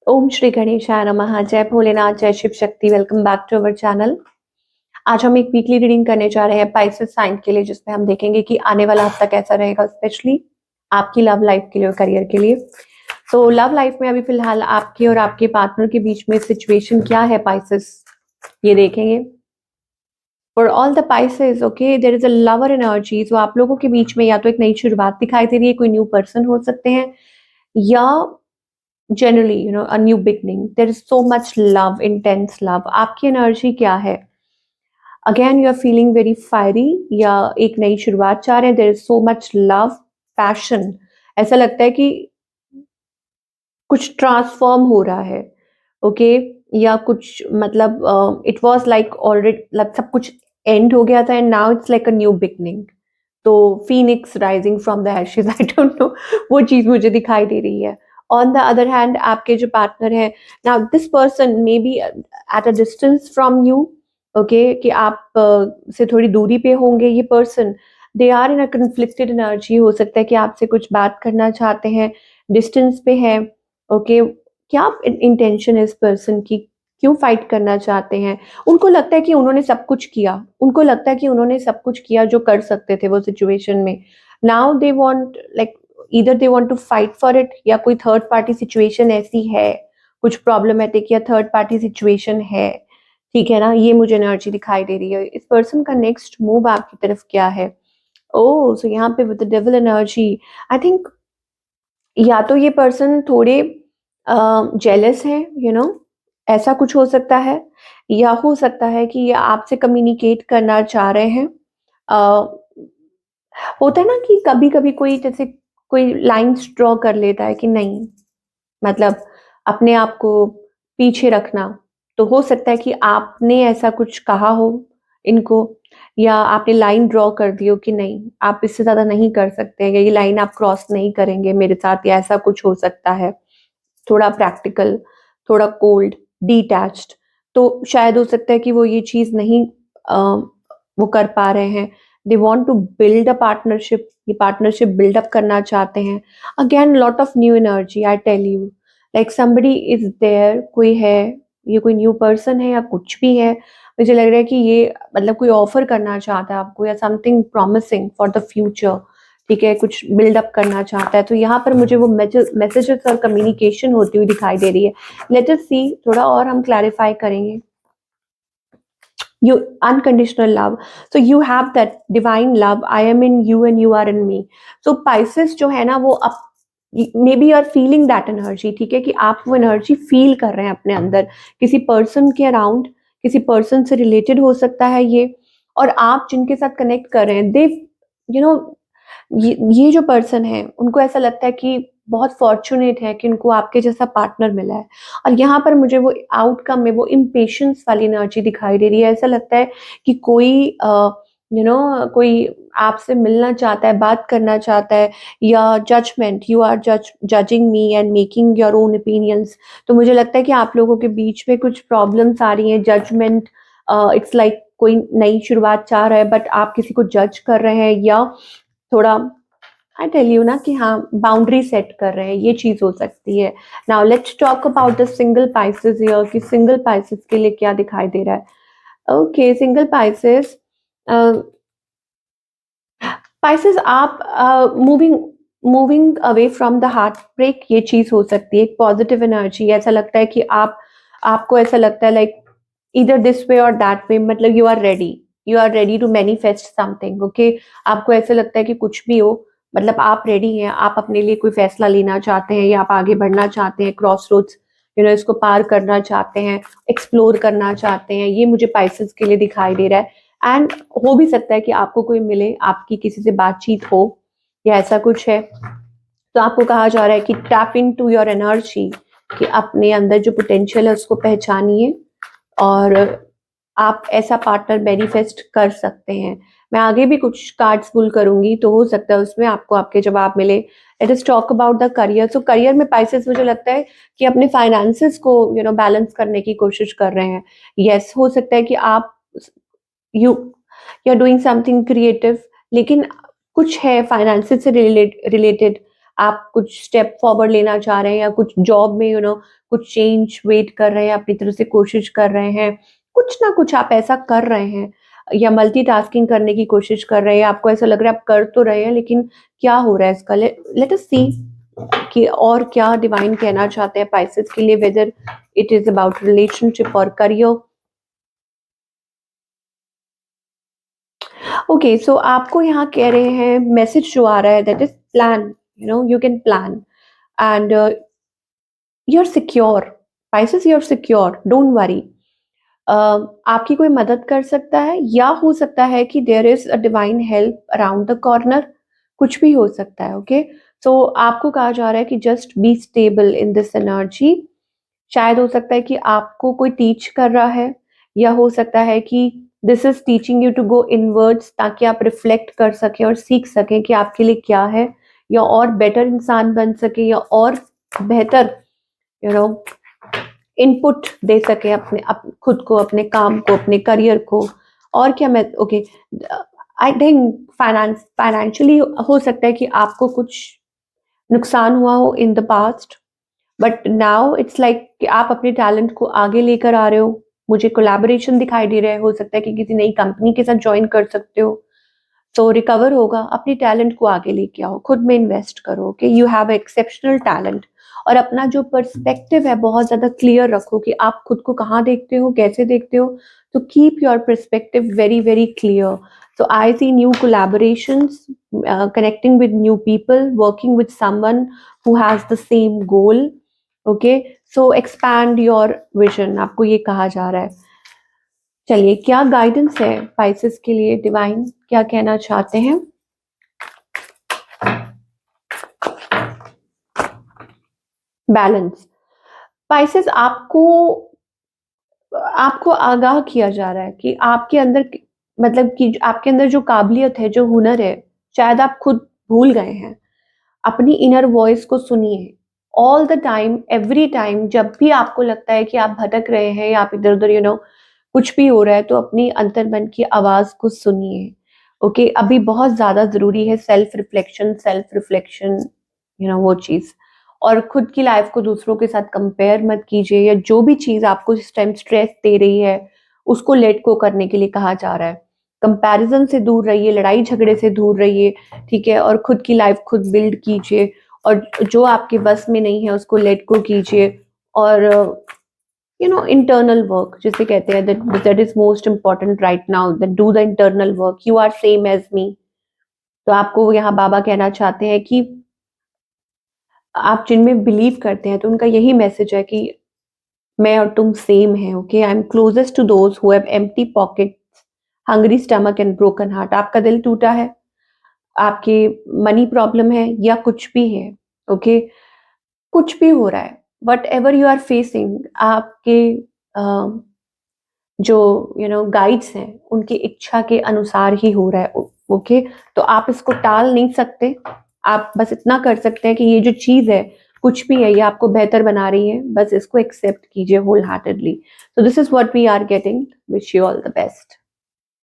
ओम श्री गणेशाय नमः। जय भोलेनाथ, जय Shiv Shakti. Welcome back to our channel. आज हम एक वीकली रीडिंग करने जा रहे हैं पाइसेस साइन के लिए, जिसमें हम देखेंगे कि आने वाला हफ्ता कैसा रहेगा, स्पेशली आपकी लव लाइफ के लिए और करियर के लिए। तो लव लाइफ में अभी फिलहाल आपके और आपके पार्टनर के बीच में सिचुएशन क्या है पाइसेस, ये देखेंगे। For all the Pisces, okay, there is a lover energy. तो आप लोगों के बीच में या तो एक नई शुरुआत दिखाई दे रही है, कोई न्यू पर्सन हो सकते हैं, या generally a new beginning. There is so much love, intense love. आपकी एनर्जी क्या है? Again you are feeling very fiery, या एक नई शुरुआत चाह रहे हैं। There is so much love, passion. ऐसा लगता है कि कुछ ट्रांसफॉर्म हो रहा है, ओके, या कुछ मतलब इट वाज लाइक ऑलरेडी, सब कुछ एंड हो गया था and now it's like a new beginning. तो phoenix rising from the ashes, I don't know, वो चीज मुझे दिखाई दे रही है। ऑन द अदर हैंड, आपके जो पार्टनर है, now this person may be at a distance from you, okay, कि आप से थोड़ी दूरी पे होंगे ये person. They are in a conflicted energy. हो सकता है कि आपसे कुछ बात करना चाहते हैं, डिस्टेंस पे है, ओके। क्या इंटेंशन है इस पर्सन की? क्यों फाइट करना चाहते हैं? उनको लगता है कि उन्होंने सब कुछ किया, उनको लगता है कि उन्होंने सब कुछ किया जो कर सकते थे वो सिचुएशन में। Now they want, like, either they want to fight for it, या कोई थर्ड पार्टी सिचुएशन ऐसी है, कुछ प्रॉब्लमेटिक या थर्ड पार्टी सिचुएशन है, ठीक है ना। ये मुझे एनर्जी दिखाई दे रही है। इस पर्सन का नेक्स्ट मूव आपकी तरफ क्या है? ओह, सो यहाँ पे with the devil energy, I think या तो ये पर्सन थोड़े जेलस है, ऐसा कुछ हो सकता है, या हो सकता है कि ये आपसे कम्युनिकेट करना चाह रहे हैं। अ, होता है ना कि कभी-कभी कोई जैसे कोई लाइन्स ड्रॉ कर लेता है कि नहीं, मतलब अपने आप को पीछे रखना। तो हो सकता है कि आपने ऐसा कुछ कहा हो इनको, या आपने लाइन ड्रॉ कर दी हो कि नहीं, आप इससे ज़्यादा नहीं कर सकते, या ये लाइन आप क्रॉस नहीं करेंगे मेरे साथ, या ऐसा कुछ हो सकता है। थोड़ा प्रैक्टिकल, थोड़ा कोल्ड, डिटैच्ड। तो शायद हो सकता है कि वो ये चीज़ नहीं अ, वो कर पा रहे हैं। They want to build a partnership, ये पार्टनरशिप बिल्ड अप करना चाहते हैं। Again lot of new energy, I tell you, like somebody is there, कोई है, ये कोई न्यू पर्सन है या कुछ भी है। मुझे लग रहा है कि ये मतलब कोई ऑफर करना चाहता है आपको, या something promising for the future, ठीक है, कुछ बिल्डअप करना चाहता है। तो यहाँ पर मुझे वो मैसेजेस और कम्युनिकेशन होती हुई दिखाई दे रही है। लेट अस सी, थोड़ा और हम क्लैरिफाई करेंगे। You unconditional love, so you have that divine love. I am in you and you are in me. So Pisces जो है ना, वो अब maybe you are feeling that energy, ठीक है, कि आप वो एनर्जी फील कर रहे हैं अपने अंदर, किसी पर्सन के अराउंड, किसी पर्सन से रिलेटेड हो सकता है ये। और आप जिनके साथ कनेक्ट कर रहे हैं, दे यू नो ये जो पर्सन है, उनको ऐसा लगता है कि बहुत फॉर्च्यूनेट है कि उनको आपके जैसा पार्टनर मिला है। और यहाँ पर मुझे वो आउटकम में वो इम्पेशंस वाली एनर्जी दिखाई दे रही है। ऐसा लगता है कि कोई कोई आपसे मिलना चाहता है, बात करना चाहता है, या judgement, you are judging me and making your own opinions. तो मुझे लगता है कि आप लोगों के बीच में कुछ प्रॉब्लम्स आ रही हैं, जजमेंट। इट्स लाइक कोई नई शुरुआत चाह रहा है, बट आप किसी को जज कर रहे हैं, या थोड़ा, आई टेल यू ना, कि हाँ, बाउंड्री सेट कर रहे हैं, ये चीज हो सकती है। Now let's talk about the single Pisces here, कि सिंगल पाइसेस के लिए क्या दिखाई दे रहा है। ओके, सिंगल पाइसेस, पाइसेस, आप moving moving away from the heartbreak, ये चीज हो सकती है। एक पॉजिटिव एनर्जी, ऐसा लगता है कि आपको ऐसा लगता है लाइक इधर दिस वे और दैट वे, मतलब you are ready to manifest something, okay. आपको ऐसा लगता है कि कुछ भी हो, मतलब आप रेडी हैं, आप अपने लिए कोई फैसला लेना चाहते हैं, या आप आगे बढ़ना चाहते हैं, क्रॉस रोड्स, इसको पार करना चाहते हैं, एक्सप्लोर करना चाहते हैं। ये मुझे पाइसेस के लिए दिखाई दे रहा है। एंड हो भी सकता है कि आपको कोई मिले, आपकी किसी से बातचीत हो, या ऐसा कुछ है। तो आपको कहा जा रहा है कि tap into your energy, कि अपने अंदर जो पोटेंशियल है उसको पहचानिए, और आप ऐसा पार्टनर मैनिफेस्ट कर सकते हैं। मैं आगे भी कुछ कार्ड्स पुल करूंगी, तो हो सकता है उसमें आपको आपके जवाब मिले। Let us talk about the career. So career में पाइसेस, मुझे लगता है कि अपने फाइनेंसेस को बैलेंस करने की कोशिश कर रहे हैं। यस, हो सकता है कि आप you you are doing something creative, लेकिन कुछ है फाइनेंसेस से रिलेटेड, आप कुछ स्टेप फॉरवर्ड लेना चाह रहे हैं या कुछ जॉब में कुछ चेंज वेट कर रहे हैं, अपनी तरफ से कोशिश कर रहे हैं, कुछ ना कुछ आप ऐसा कर रहे हैं या मल्टीटास्किंग करने की कोशिश कर रहे हैं, आपको ऐसा लग रहा है आप कर तो रहे हैं लेकिन क्या हो रहा है इसका, लेट अस सी कि और क्या डिवाइन कहना चाहते हैं पाइसेस के लिए, whether it is about relationship और करियर। ओके, सो आपको यहाँ कह रहे हैं, मैसेज जो आ रहा है that is plan, you can plan and you are secure. Pisces, you are secure, don't worry. आपकी कोई मदद कर सकता है या हो सकता है कि there is a divine help around the corner, कुछ भी हो सकता है। ओके, सो आपको कहा जा रहा है कि just be stable in this energy. शायद हो सकता है कि आपको कोई टीच कर रहा है या हो सकता है कि this is teaching you to go inwards, ताकि आप रिफ्लेक्ट कर सकें और सीख सकें कि आपके लिए क्या है, या और बेटर इंसान बन सके या और बेहतर इनपुट दे सके खुद को, अपने काम को, अपने करियर को। और क्या मैं ओके, आई थिंक फाइनेंशियली हो सकता है कि आपको कुछ नुकसान हुआ हो in the past, but now it's like कि आप अपने टैलेंट को आगे लेकर आ रहे हो। मुझे कोलैबोरेशन दिखाई दे रहा है, हो सकता है कि किसी नई कंपनी के साथ ज्वाइन कर सकते हो। तो रिकवर होगा, अपने टैलेंट को आगे लेके आओ, खुद में इन्वेस्ट करो। Okay, you have exceptional talent. और अपना जो पर्सपेक्टिव है बहुत ज्यादा क्लियर रखो कि आप खुद को कहाँ देखते हो, कैसे देखते हो। तो keep your perspective very very clear. So I see new collaborations, connecting with new people, working with someone who has the same goal. Okay, so expand your vision, आपको ये कहा जा रहा है। चलिए, क्या गाइडेंस है पाइसेस के लिए, डिवाइन क्या कहना चाहते हैं? बैलेंस। पाइसेस, आपको आपको आगाह किया जा रहा है कि आपके अंदर, मतलब कि आपके अंदर जो काबिलियत है, जो हुनर है, शायद आप खुद भूल गए हैं। अपनी इनर वॉइस को सुनिए all the time, every time. जब भी आपको लगता है कि आप भटक रहे हैं या आप इधर उधर कुछ भी हो रहा है, तो अपनी अंतर्मन की आवाज को सुनिए। ओके, अभी बहुत ज्यादा जरूरी है सेल्फ रिफ्लेक्शन, वो चीज। और खुद की लाइफ को दूसरों के साथ कंपेयर मत कीजिए, या जो भी चीज आपको इस टाइम स्ट्रेस दे रही है उसको लेट गो करने के लिए कहा जा रहा है। कंपैरिजन से दूर रहिए, लड़ाई झगड़े से दूर रहिए, ठीक है, और खुद की लाइफ खुद बिल्ड कीजिए। और जो आपके बस में नहीं है उसको लेट गो कीजिए। और इंटरनल वर्क जिसे कहते हैं, that is most important right now, that do the internal work, you are same as me. तो आपको यहाँ बाबा कहना चाहते हैं कि आप जिनमें बिलीव करते हैं, तो उनका यही मैसेज है कि मैं और तुम सेम हैं। Okay, I am closest to those who have empty pockets, hungry stomach and broken heart. आपका दिल टूटा है, आपके मनी प्रॉब्लम है या कुछ भी है, ओके, कुछ भी हो रहा है, whatever you are facing, आपके जो गाइड्स हैं उनकी इच्छा के अनुसार ही हो रहा है। ओके, तो आप इसको टाल नहीं सकते। आप बस इतना कर सकते हैं कि ये जो चीज है, कुछ भी है, ये आपको बेहतर बना रही है, बस इसको एक्सेप्ट कीजिए wholeheartedly. So this is what we are getting. Wish you all the best.